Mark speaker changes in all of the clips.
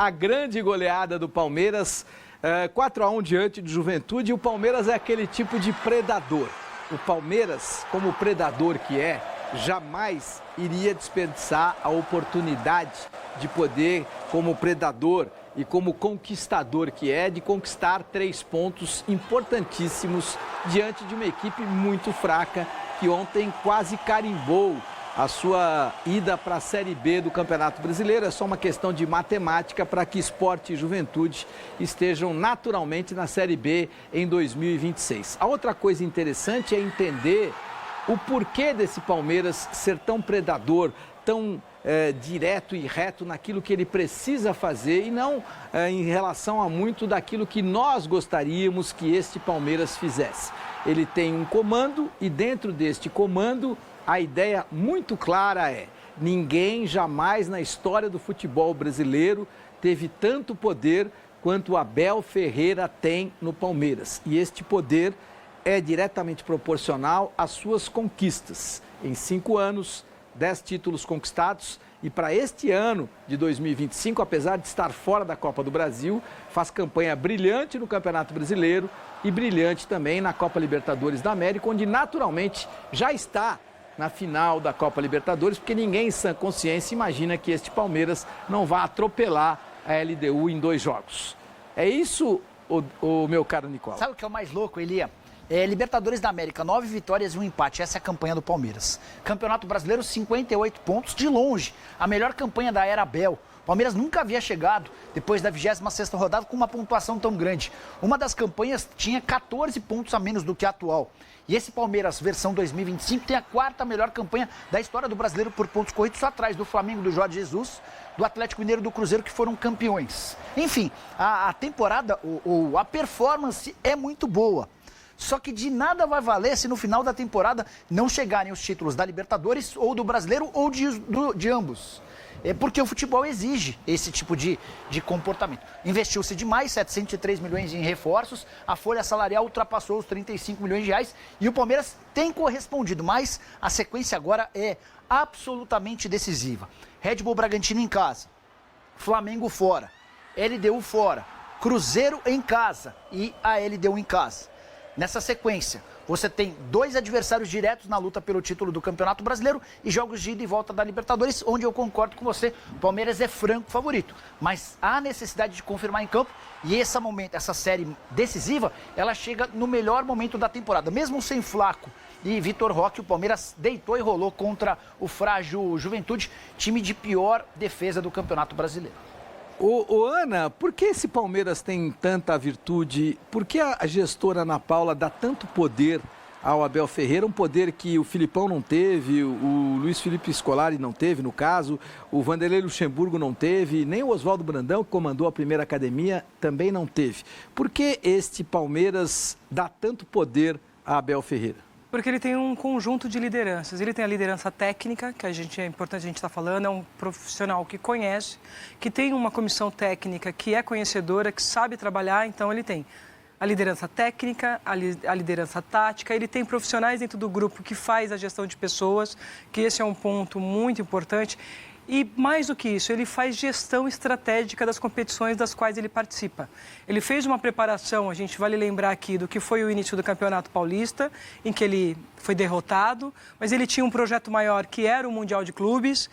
Speaker 1: a grande goleada do Palmeiras, 4-1 diante do Juventude. E o Palmeiras é aquele tipo de predador. O Palmeiras, como predador que é, jamais iria desperdiçar a oportunidade de poder, como predador e como conquistador que é, de conquistar 3 pontos importantíssimos diante de uma equipe muito fraca que ontem quase carimbou a sua ida para a Série B do Campeonato Brasileiro. É só uma questão de matemática para que Sport e Juventude estejam naturalmente na Série B em 2026. A outra coisa interessante é entender o porquê desse Palmeiras ser tão predador, tão direto e reto naquilo que ele precisa fazer e não em relação a muito daquilo que nós gostaríamos que este Palmeiras fizesse. Ele tem um comando e dentro deste comando a ideia muito clara é: ninguém jamais na história do futebol brasileiro teve tanto poder quanto o Abel Ferreira tem no Palmeiras. E este poder é diretamente proporcional às suas conquistas. Em 5 anos, 10 títulos conquistados e para este ano de 2025, apesar de estar fora da Copa do Brasil, faz campanha brilhante no Campeonato Brasileiro e brilhante também na Copa Libertadores da América, onde naturalmente já está na final da Copa Libertadores, porque ninguém em sã consciência imagina que este Palmeiras não vá atropelar a LDU em 2 jogos. É isso, o meu caro Nicola?
Speaker 2: Sabe o que é o mais louco, Elia? Libertadores da América, 9 vitórias e 1 empate. Essa é a campanha do Palmeiras. Campeonato Brasileiro, 58 pontos, de longe. A melhor campanha da era Abel. O Palmeiras nunca havia chegado, depois da 26ª rodada, com uma pontuação tão grande. Uma das campanhas tinha 14 pontos a menos do que a atual. E esse Palmeiras, versão 2025, tem a 4ª melhor campanha da história do brasileiro por pontos corridos, só atrás do Flamengo, do Jorge Jesus, do Atlético Mineiro e do Cruzeiro, que foram campeões. Enfim, a temporada, a performance é muito boa. Só que de nada vai valer se no final da temporada não chegarem os títulos da Libertadores ou do Brasileiro ou de ambos. É porque o futebol exige esse tipo de comportamento. Investiu-se demais, 703 milhões em reforços, a folha salarial ultrapassou os 35 milhões de reais e o Palmeiras tem correspondido, mas a sequência agora é absolutamente decisiva. Red Bull Bragantino em casa, Flamengo fora, LDU fora, Cruzeiro em casa e a LDU em casa. Nessa sequência, você tem 2 adversários diretos na luta pelo título do Campeonato Brasileiro e jogos de ida e volta da Libertadores, onde eu concordo com você, o Palmeiras é franco favorito. Mas há necessidade de confirmar em campo e essa série decisiva, ela chega no melhor momento da temporada. Mesmo sem Flaco e Vitor Roque, o Palmeiras deitou e rolou contra o frágil Juventude, time de pior defesa do Campeonato Brasileiro.
Speaker 1: Ana, por que esse Palmeiras tem tanta virtude? Por que a gestora Ana Paula dá tanto poder ao Abel Ferreira? Um poder que o Filipão não teve, o Luiz Felipe Scolari não teve, no caso, o Vanderlei Luxemburgo não teve, nem o Oswaldo Brandão, que comandou a primeira academia, também não teve. Por que este Palmeiras dá tanto poder a Abel Ferreira?
Speaker 3: Porque ele tem um conjunto de lideranças. Ele tem a liderança técnica, que é importante a gente estar falando, é um profissional que conhece, que tem uma comissão técnica que é conhecedora, que sabe trabalhar, então ele tem a liderança técnica, a liderança tática, ele tem profissionais dentro do grupo que faz a gestão de pessoas, que esse é um ponto muito importante. E mais do que isso, ele faz gestão estratégica das competições das quais ele participa. Ele fez uma preparação, a gente vale lembrar aqui, do que foi o início do Campeonato Paulista, em que ele foi derrotado, mas ele tinha um projeto maior que era o Mundial de Clubes.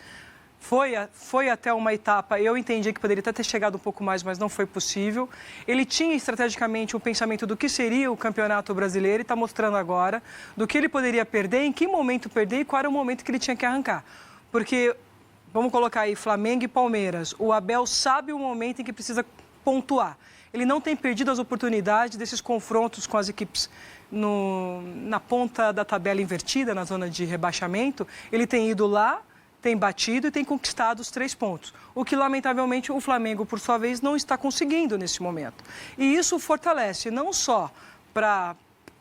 Speaker 3: Foi até uma etapa, eu entendi que poderia até ter chegado um pouco mais, mas não foi possível. Ele tinha estrategicamente um pensamento do que seria o Campeonato Brasileiro e está mostrando agora do que ele poderia perder, em que momento perder e qual era o momento que ele tinha que arrancar. Porque... vamos colocar aí Flamengo e Palmeiras. O Abel sabe o momento em que precisa pontuar. Ele não tem perdido as oportunidades desses confrontos com as equipes na ponta da tabela invertida, na zona de rebaixamento. Ele tem ido lá, tem batido e tem conquistado os 3 pontos. O que, lamentavelmente, o Flamengo, por sua vez, não está conseguindo nesse momento. E isso fortalece não só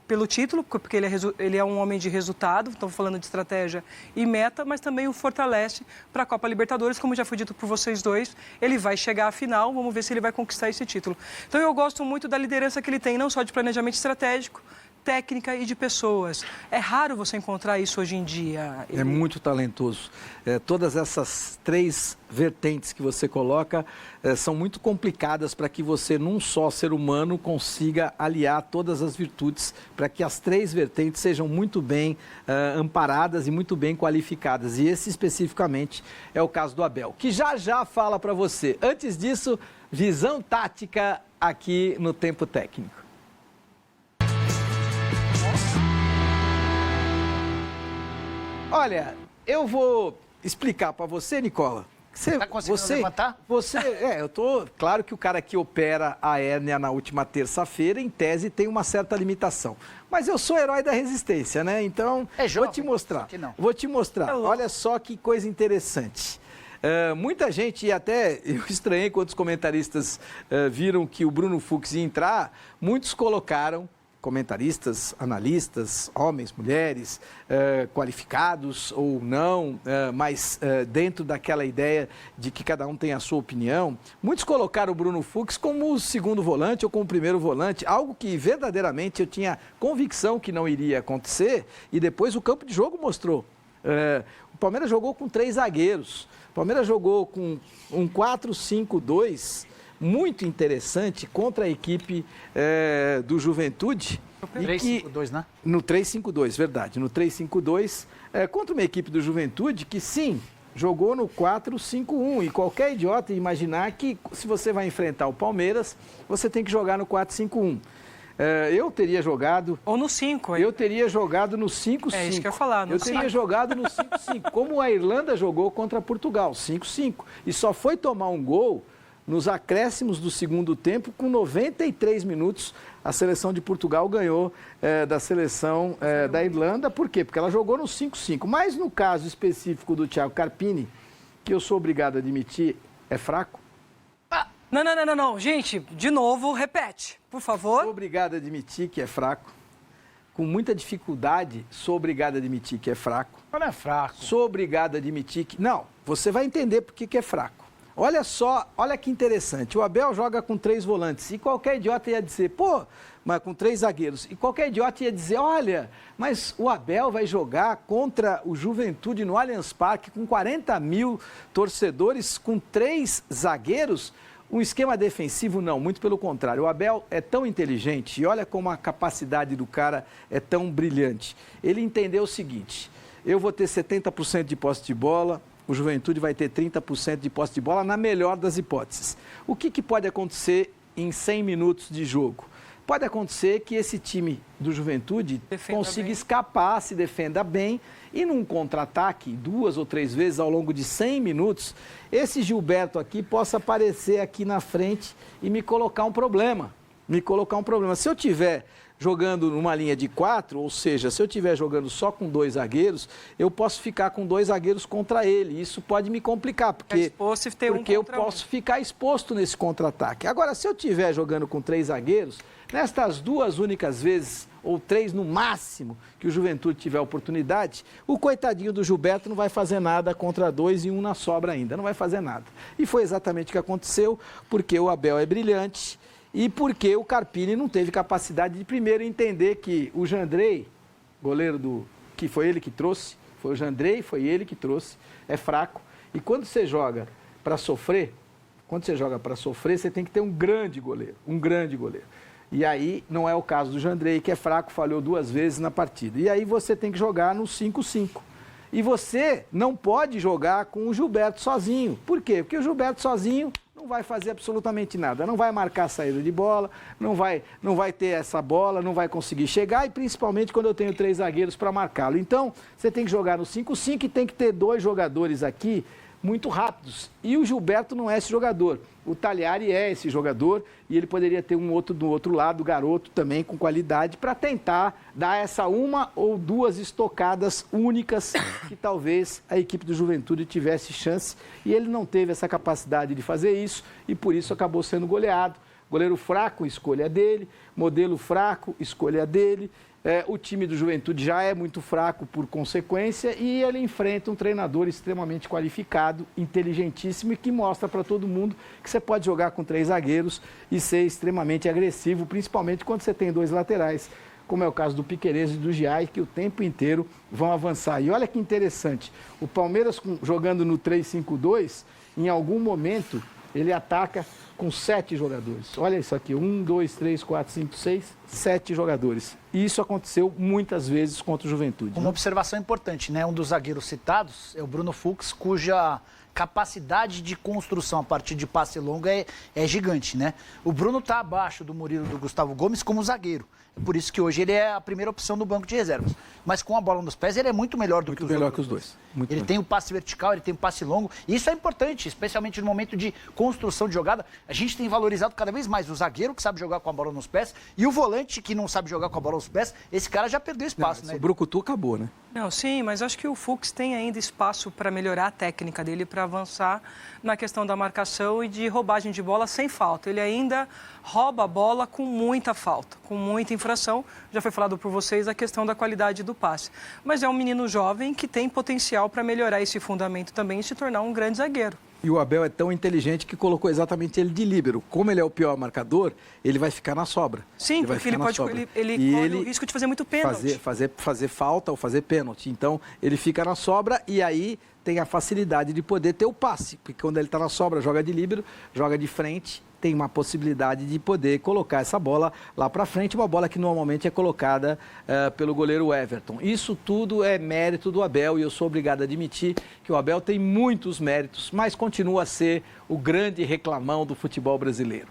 Speaker 3: pelo título, porque ele é um homem de resultado, estamos falando de estratégia e meta, mas também o fortalece para a Copa Libertadores, como já foi dito por vocês dois, ele vai chegar à final, vamos ver se ele vai conquistar esse título. Então eu gosto muito da liderança que ele tem, não só de planejamento estratégico, técnica e de pessoas. É raro você encontrar isso hoje em dia.
Speaker 1: É muito talentoso. Todas essas 3 vertentes que você coloca são muito complicadas para que você, num só ser humano, consiga aliar todas as virtudes para que as 3 vertentes sejam muito bem amparadas e muito bem qualificadas. E esse especificamente é o caso do Abel, que já fala para você. Antes disso, visão tática aqui no Tempo Técnico. Olha, eu vou explicar para você, Nicola.
Speaker 2: Você está conseguindo levantar?
Speaker 1: Eu tô. Claro que o cara que opera a hérnia na última terça-feira, em tese, tem uma certa limitação. Mas eu sou herói da resistência, né? Então,
Speaker 2: jovem,
Speaker 1: vou te mostrar.
Speaker 2: não.
Speaker 1: Vou te mostrar. Olha só que coisa interessante. Muita gente, e até eu estranhei quando os comentaristas viram que o Bruno Fux ia entrar, muitos colocaram, comentaristas, analistas, homens, mulheres, qualificados ou não, mas dentro daquela ideia de que cada um tem a sua opinião, muitos colocaram o Bruno Fux como o segundo volante ou como o primeiro volante, algo que verdadeiramente eu tinha convicção que não iria acontecer, e depois o campo de jogo mostrou. O Palmeiras jogou com 3 zagueiros, o Palmeiras jogou com um 4-5-2, muito interessante contra a equipe do Juventude.
Speaker 2: 3-5-2, né?
Speaker 1: No 3-5-2, verdade. No 3-5-2, contra uma equipe do Juventude que, sim, jogou no 4-5-1. E qualquer idiota imaginar que, se você vai enfrentar o Palmeiras, você tem que jogar no 4-5-1. Eu teria jogado...
Speaker 3: Ou no 5.
Speaker 1: Eu teria jogado no 5-5.
Speaker 3: É isso que eu ia falar.
Speaker 1: Eu teria jogado no 5-5, como a Irlanda jogou contra Portugal, 5-5. E só foi tomar um gol nos acréscimos do segundo tempo, com 93 minutos, a seleção de Portugal ganhou da seleção da Irlanda. Por quê? Porque ela jogou no 5-5. Mas no caso específico do Thiago Carpini, que eu sou obrigado a admitir, é fraco.
Speaker 3: Não. Gente, de novo, repete, por favor.
Speaker 1: Sou obrigado a admitir que é fraco. Com muita dificuldade, sou obrigado a admitir que é fraco.
Speaker 2: Não é fraco.
Speaker 1: Sou obrigado a admitir que... Não, você vai entender por que é fraco. Olha só, olha que interessante. O Abel joga com 3 volantes. E qualquer idiota ia dizer, mas com 3 zagueiros. E qualquer idiota ia dizer, olha, mas o Abel vai jogar contra o Juventude no Allianz Parque com 40 mil torcedores, com 3 zagueiros. Um esquema defensivo, não, muito pelo contrário. O Abel é tão inteligente e olha como a capacidade do cara é tão brilhante. Ele entendeu o seguinte, eu vou ter 70% de posse de bola, o Juventude vai ter 30% de posse de bola, na melhor das hipóteses. O que pode acontecer em 100 minutos de jogo? Pode acontecer que esse time do Juventude consiga escapar, se defenda bem, e num contra-ataque, 2 ou 3 vezes ao longo de 100 minutos, esse Gilberto aqui possa aparecer aqui na frente e me colocar um problema. Se eu tiver jogando numa linha de 4, ou seja, se eu estiver jogando só com 2 zagueiros, eu posso ficar com 2 zagueiros contra ele. Isso pode me complicar, porque eu posso ficar exposto nesse contra-ataque. Agora, se eu estiver jogando com 3 zagueiros, nestas 2 únicas vezes, ou 3 no máximo, que o Juventude tiver oportunidade, o coitadinho do Gilberto não vai fazer nada contra 2 e 1 na sobra ainda, não vai fazer nada. E foi exatamente o que aconteceu, porque o Abel é brilhante, e porque o Carpini não teve capacidade de primeiro entender que o Jandrei, goleiro que foi ele que trouxe, foi o Jandrei, foi ele que trouxe, é fraco. E quando você joga para sofrer, você tem que ter um grande goleiro. E aí não é o caso do Jandrei, que é fraco, falhou 2 vezes na partida. E aí você tem que jogar no 5-5. E você não pode jogar com o Gilberto sozinho. Por quê? Porque o Gilberto sozinho não vai fazer absolutamente nada, não vai marcar a saída de bola, não vai ter essa bola, não vai conseguir chegar, e principalmente quando eu tenho 3 zagueiros para marcá-lo. Então, você tem que jogar no 5-5 e tem que ter 2 jogadores aqui muito rápidos. E o Gilberto não é esse jogador. O Talhari é esse jogador e ele poderia ter um outro do outro lado, garoto também com qualidade, para tentar dar essa 1 ou 2 estocadas únicas que talvez a equipe do Juventude tivesse chance. E ele não teve essa capacidade de fazer isso e por isso acabou sendo goleado. Goleiro fraco, escolha dele. Modelo fraco, escolha dele. O time do Juventude já é muito fraco por consequência e ele enfrenta um treinador extremamente qualificado, inteligentíssimo e que mostra para todo mundo que você pode jogar com 3 zagueiros e ser extremamente agressivo, principalmente quando você tem 2 laterais, como é o caso do Piquerez e do Giai, que o tempo inteiro vão avançar. E olha que interessante, o Palmeiras jogando no 3-5-2, em algum momento ele ataca com 7 jogadores. Olha isso aqui, 1, 2, 3, 4, 5, 6, 7 jogadores. E isso aconteceu muitas vezes contra o Juventude.
Speaker 2: Uma observação importante, né? Um dos zagueiros citados é o Bruno Fux, cuja capacidade de construção a partir de passe longo é gigante, né? O Bruno está abaixo do Murilo, do Gustavo Gomes como zagueiro. É por isso que hoje ele é a primeira opção do banco de reservas. Mas com a bola nos pés, ele é muito melhor do que os outros.
Speaker 1: Melhor que os dois.
Speaker 2: Ele tem o passe vertical, ele tem o passe longo. E isso é importante, especialmente no momento de construção de jogada. A gente tem valorizado cada vez mais o zagueiro que sabe jogar com a bola nos pés e o volante que não sabe jogar com a bola nos pés. Esse cara já perdeu espaço, né?
Speaker 1: O brucutu acabou, né?
Speaker 3: Não, sim, mas acho que o Fux tem ainda espaço para melhorar a técnica dele, para avançar na questão da marcação e de roubagem de bola sem falta. Ele ainda rouba a bola com muita falta, com muita infração. Já foi falado por vocês a questão da qualidade do passe. Mas é um menino jovem que tem potencial para melhorar esse fundamento também e se tornar um grande zagueiro.
Speaker 1: E o Abel é tão inteligente que colocou exatamente ele de líbero. Como ele é o pior marcador, ele vai ficar na sobra.
Speaker 3: Sim, porque ele corre o risco de fazer muito pênalti.
Speaker 1: Fazer falta ou fazer pênalti. Então, ele fica na sobra e aí tem a facilidade de poder ter o passe. Porque quando ele está na sobra, joga de líbero, joga de frente, tem uma possibilidade de poder colocar essa bola lá para frente, uma bola que normalmente é colocada pelo goleiro Everton. Isso tudo é mérito do Abel e eu sou obrigado a admitir que o Abel tem muitos méritos, mas continua a ser o grande reclamão do futebol brasileiro.